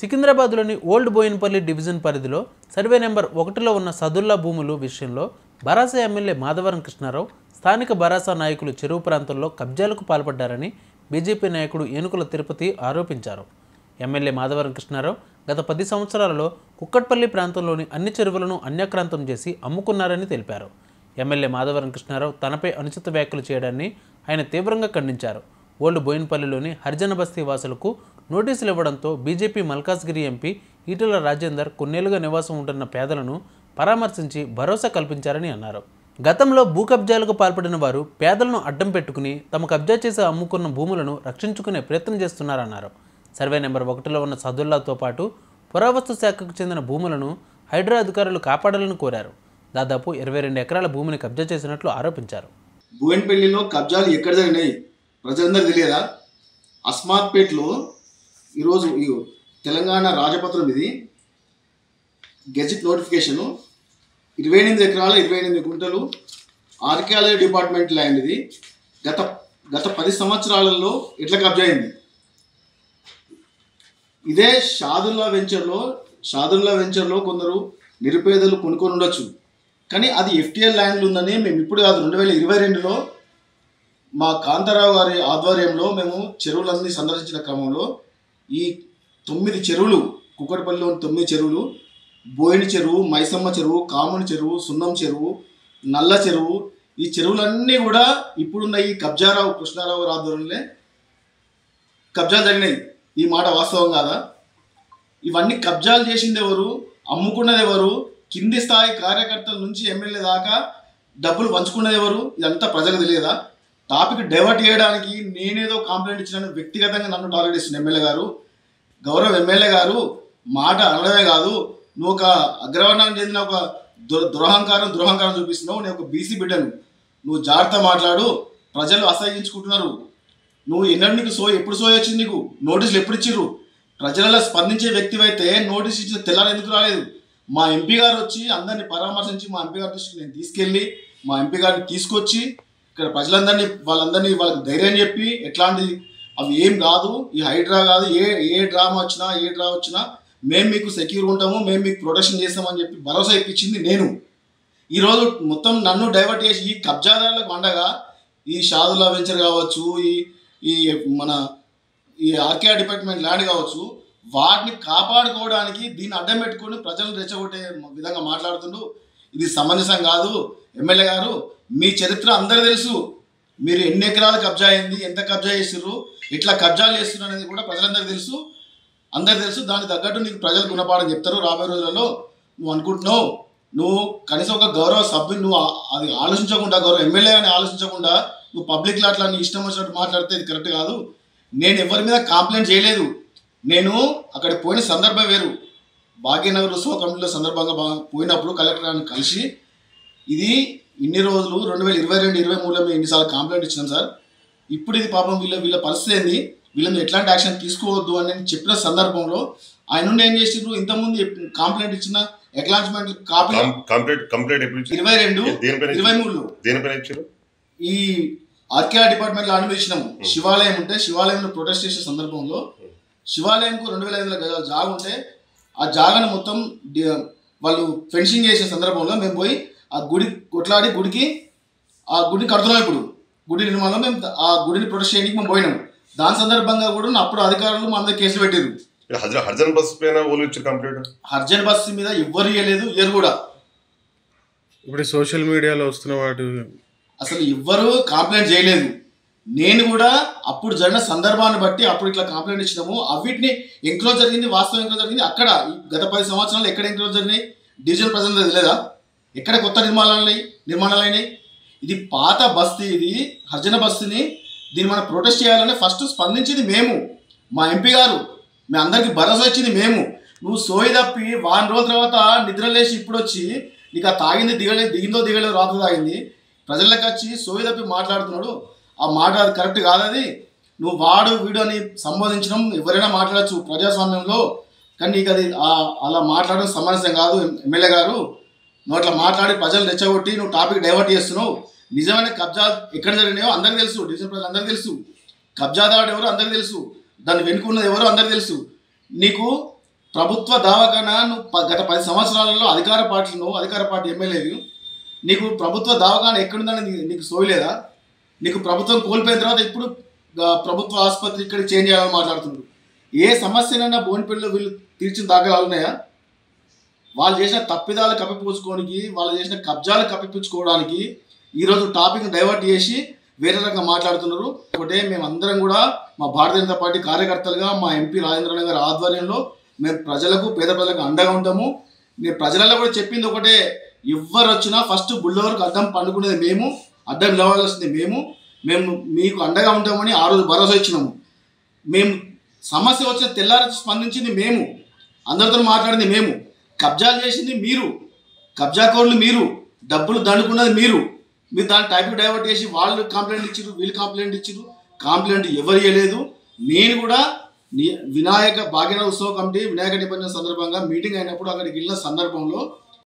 సికింద్రాబాద్లోని old Boinpally division పరిధిలో survey number 1లో ఉన్న సదుల్లా భూములు విషయంలో బరాస ఎమ్మెల్యే మాధవరం కృష్ణారావు స్థానిక బరాస నాయకులు చెరువు ప్రాంతంలో కబ్జాలకు పాల్పడ్డారని బీజేపీ నాయకుడు ఏనుకుల తిరుపతి ఆరోపించారు. ఎమ్మెల్యే మాధవరం కృష్ణారావు గత 10 సంవత్సరాలలో కుక్కట్పల్లి ప్రాంతంలోని అన్ని చెరువులను అన్యాక్రాంతం చేసి అమ్ముకున్నారని తెలిపారు. ఎమ్మెల్యే మాధవరం కృష్ణారావు తనపై అనుచిత వ్యాఖ్యలు చేయడాన్ని ఆయన తీవ్రంగా ఖండించారు. ఓల్డ్ బోయిన్పల్లిలోని హరిజన బస్తీ వాసులకు నోటీసులు ఇవ్వడంతో బీజేపీ మల్కాజ్గిరి ఎంపీ ఈటెల రాజేందర్ కొన్నేళ్లుగా నివాసం ఉంటున్న పేదలను పరామర్శించి భరోసా కల్పించారని అన్నారు. గతంలో భూ కబ్జాలకు పాల్పడిన వారు పేదలను అడ్డం పెట్టుకుని తమ కబ్జా చేసి అమ్ముకున్న భూములను రక్షించుకునే ప్రయత్నం చేస్తున్నారన్నారు. సర్వే నెంబర్ 1లో ఉన్న సదుల్లాతో పాటు పురావస్తు శాఖకు చెందిన భూములను హైడ్రా అధికారులు కాపాడాలని కోరారు. దాదాపు 22 ఎకరాల భూమిని కబ్జా చేసినట్లు ఆరోపించారు. బోయిన్పల్లిలో కబ్జాలు ఎక్కడ జరిగినాయి ప్రజలందరూ తెలియదా? అస్మాత్పేటలో ఈరోజు తెలంగాణ రాజపత్రం ఇది గెజిట్ నోటిఫికేషను 28 ఎకరాల 28 గుంటలు ఆర్కియాలజీ డిపార్ట్మెంట్ ల్యాండ్ ఇది. గత 10 సంవత్సరాలలో ఎట్లా కబ్జా అయింది? ఇదే షాదుల్లా వెంచర్లో కొందరు నిరుపేదలు కొనుక్కొని ఉండొచ్చు, కానీ అది ఎఫ్టీఎల్ ల్యాండ్లు ఉందని మేము ఇప్పుడు కాదు 2022లో మా కాంతారావు గారి ఆధ్వర్యంలో మేము చెరువులన్నీ సందర్శించిన క్రమంలో ఈ 9 చెరువులు, కుక్కట్పల్లిలోని 9 చెరువులు, బోయిన చెరువు, మైసమ్మ చెరువు, కాముని చెరువు, సున్నం చెరువు, నల్ల చెరువు, ఈ చెరువులన్నీ కూడా ఇప్పుడున్న ఈ కృష్ణారావు ఆధ్వర్యంలో కబ్జాలు జరిగినాయి. ఈ మాట వాస్తవం కాదా? ఇవన్నీ కబ్జాలు చేసింది ఎవరు, అమ్ముకున్నది ఎవరు, కింది స్థాయి కార్యకర్తల నుంచి ఎమ్మెల్యే దాకా డబ్బులు పంచుకున్నది ఎవరు? ఇదంతా ప్రజలకు తెలియదా? టాపిక్ డైవర్ట్ చేయడానికి నేనేదో కంప్లైంట్ ఇచ్చినాను, వ్యక్తిగతంగా నన్ను టార్గెట్ ఇస్తున్న ఎమ్మెల్యే గారు, గౌరవ ఎమ్మెల్యే గారు మాట అనడమే కాదు, నువ్వు ఒక అగ్రవర్ణానికి చెందిన ఒక దురహంకారం చూపిస్తున్నావు. నేను ఒక బీసీ బిడ్డను, నువ్వు జాగ్రత్త మాట్లాడు. ప్రజలు అసహించుకుంటున్నారు. నువ్వు నీకు ఎప్పుడు సోయి వచ్చింది? నీకు నోటీసులు ఎప్పుడు ఇచ్చిర్రు? ప్రజలలో స్పందించే వ్యక్తివైతే నోటీస్ ఇచ్చిన తెల్లారు ఎందుకు రాలేదు? మా ఎంపీ గారు వచ్చి అందరినీ పరామర్శించి మా ఎంపీ గారి దృష్టికి నేను తీసుకెళ్ళి మా ఎంపీ గారిని తీసుకొచ్చి ఇక్కడ వాళ్ళందరినీ వాళ్ళకి ధైర్యం చెప్పి ఎట్లాంటి అవి ఏం కాదు, ఈ హైడ్రా కాదు, ఏ డ్రామా వచ్చినా మేము మీకు సెక్యూర్ ఉంటాము, మేము మీకు ప్రొటెక్షన్ చేస్తామని చెప్పి భరోసా ఇప్పించింది నేను. ఈరోజు మొత్తం నన్ను డైవర్ట్ చేసి ఈ కబ్జాదారులకు అండగా ఈ షాదుల్లా వెంచర్ కావచ్చు, ఈ ఆర్కేఆర్ డిపార్ట్మెంట్ ల్యాండ్ కావచ్చు, వాటిని కాపాడుకోవడానికి దీన్ని అడ్డం పెట్టుకొని ప్రజలను రెచ్చగొట్టే విధంగా మాట్లాడుతుండు. ఇది సమంజసం కాదు. ఎమ్మెల్యే గారు, మీ చరిత్ర అందరూ తెలుసు. మీరు ఎన్ని ఎకరాలు కబ్జా అయింది, ఎంత కబ్జా చేసిర్రు, ఎట్లా కబ్జాలు చేస్తున్నారు అనేది కూడా ప్రజలందరికీ తెలుసు. దానికి తగ్గట్టు నీకు ప్రజలు గుణపాఠం చెప్తారు రాబోయే రోజులలో. నువ్వు అనుకుంటున్నావు, నువ్వు కనీసం ఒక గౌరవ సభ్యులు, నువ్వు అది ఆలోచించకుండా, గౌరవ ఎమ్మెల్యే అని ఆలోచించకుండా నువ్వు పబ్లిక్లో అట్లా నీ ఇష్టం వచ్చినట్టు మాట్లాడితే ఇది కరెక్ట్ కాదు. నేను ఎవరి మీద కంప్లైంట్ చేయలేదు. నేను అక్కడికి పోయిన సందర్భం వేరు. భాగ్యనగర్ ఉత్సవ కమిటీలో సందర్భంగా పోయినప్పుడు కలెక్టర్ గారిని కలిసి ఇది ఇన్ని రోజులు 2022-23లో మేము ఎన్నిసార్లు కంప్లైంట్ ఇచ్చినాం సార్, ఇప్పుడు ఇది పాపం వీళ్ళ పరిస్థితి ఏంది, వీళ్ళని ఎట్లాంటి యాక్షన్ తీసుకోవద్దు అని నేను చెప్పిన సందర్భంలో ఆయన నుండి ఏం చేసిండ్రు, ఇంతకుముందు కంప్లైంట్ ఇచ్చిన అక్నాలెడ్జ్‌మెంట్ కాపీ కంప్లైంట్ 22-23లో ఈ ఆర్కేఆర్ డిపార్ట్మెంట్లో అనుమతించినాము. శివాలయం ఉంటే శివాలయంలో ప్రొటెస్ట్ చేసే సందర్భంలో శివాలయంకు 2500 గజాల జాగా ఉంటే ఆ జాగాను మొత్తం వాళ్ళు ఫెన్సింగ్ చేసే సందర్భంలో మేము పోయి ఆ గుడి కొట్లాడి ఆ గుడిని కడుతున్నాం. ఇప్పుడు గుడి నిర్మాణంలో మేము ఆ గుడిని ప్రొటెస్ట్ చేయడానికి మేము పోయినాము. దాని సందర్భంగా కూడా అప్పుడు అధికారులు మా మీద కేసులు పెట్టారు. హర్జన్ బస్ మీద ఎవ్వరు ఇవ్వలేదు, ఇయ్యరు కూడా. ఇప్పుడు సోషల్ మీడియాలో వస్తున్న వాటి అసలు ఎవ్వరు కంప్లైంట్ చేయలేదు. నేను కూడా అప్పుడు జరిగిన సందర్భాన్ని బట్టి అప్పుడు ఇట్లా కంప్లైంట్ ఇచ్చినాము. అవిటిని ఎంక్రోచ్ జరిగింది, వాస్తవం ఎంక్రోచ్ జరిగింది. అక్కడ గత 10 సంవత్సరాలు ఎక్కడ ఎంక్రోచ్ జరిగినాయి? డివిజన్ ప్రజెంట్ తెలియదా? ఎక్కడ కొత్త నిర్మాణాలు అయినాయి? ఇది పాత బస్తీ, ఇది హర్జన బస్తీని దీన్ని మనం ప్రొటెస్ట్ చేయాలని ఫస్ట్ స్పందించింది మేము, మా ఎంపీ గారు. మేము అందరికీ భరోసా ఇచ్చింది మేము. నువ్వు సోయి తప్పి 1 రోజుల తర్వాత నిద్ర లేచి ఇప్పుడు వచ్చి నీకు ఆ తాగింది దిగిందో దిగలేదు, రాత్రి తాగింది, ప్రజలకు వచ్చి సోయి తప్పి మాట్లాడుతున్నాడు. ఆ మాట అది కరెక్ట్ కాదు. అది నువ్వు వీడు అని సంబోధించడం ఎవరైనా మాట్లాడచ్చు ప్రజాస్వామ్యంలో, కానీ నీకు అది అలా మాట్లాడడం సమంజసం కాదు. ఎమ్మెల్యే గారు, నువ్వు అట్లా మాట్లాడి ప్రజలు రెచ్చగొట్టి నువ్వు టాపిక్ డైవర్ట్ చేస్తున్నావు. నిజమైన కబ్జాలు ఎక్కడ జరిగినాయో అందరికీ తెలుసు, డివిజన్ ప్రజలు అందరికీ తెలుసు. కబ్జాదారుడు ఎవరో అందరికీ తెలుసు, దాన్ని వెనుకున్నది ఎవరో అందరికీ తెలుసు. నీకు ప్రభుత్వ దవాఖానా నువ్వు గత 10 సంవత్సరాలలో అధికార పార్టీ ఎమ్మెల్యేవి, నీకు ప్రభుత్వ దవాఖానా ఎక్కడుందని నీకు సోయలేదా? నీకు ప్రభుత్వం కోల్పోయిన తర్వాత ఇప్పుడు ప్రభుత్వ ఆసుపత్రి ఇక్కడ చేంజ్ చేయాలని మాట్లాడుతున్నారు. ఏ సమస్యనైనా బోయినపల్లిలో వీళ్ళు తీర్చిన దాఖలాలు ఉన్నాయా? వాళ్ళు చేసిన తప్పిదాలు కప్పిపుచ్చుకోవడానికి, వాళ్ళు చేసిన కబ్జాలు కప్పిపుచ్చుకోవడానికి ఈరోజు టాపిక్ డైవర్ట్ చేసి వేరే రకంగా మాట్లాడుతున్నారు. ఒకటే మేమందరం కూడా మా భారతీయ జనతా పార్టీ కార్యకర్తలుగా మా ఎంపీ రాజేంద్రనాథ్ గారి ఆధ్వర్యంలో మేము ప్రజలకు, పేద ప్రజలకు అండగా ఉంటాము. నేను ప్రజలలో కూడా చెప్పింది ఒకటే, ఎవరు వచ్చినా ఫస్ట్ బుల్డోవర్కి అడ్డం పండుకునేది మేము, అడ్డం నిలవాల్సింది మేము మీకు అండగా ఉంటామని ఆ రోజు భరోసా ఇచ్చినాము. మేము సమస్య వచ్చిన తెల్లారి స్పందించింది మేము, అందరితో మాట్లాడింది మేము, కబ్జాలు చేసింది మీరు, కబ్జాకోరులు మీరు, డబ్బులు దండుకున్నది మీరు దాన్ని టైప్ డైవర్ట్ చేసి వాళ్ళు కంప్లైంట్ ఇచ్చారు, వీళ్ళు కంప్లైంట్ ఇచ్చారు. కంప్లైంట్ ఎవరు ఇవ్వలేదు. నేను కూడా వినాయక భాగ్యనగర ఉత్సవ కమిటీ వినాయక నిబంధన సందర్భంగా మీటింగ్ అయినప్పుడు అక్కడికి వెళ్ళిన సందర్భంలో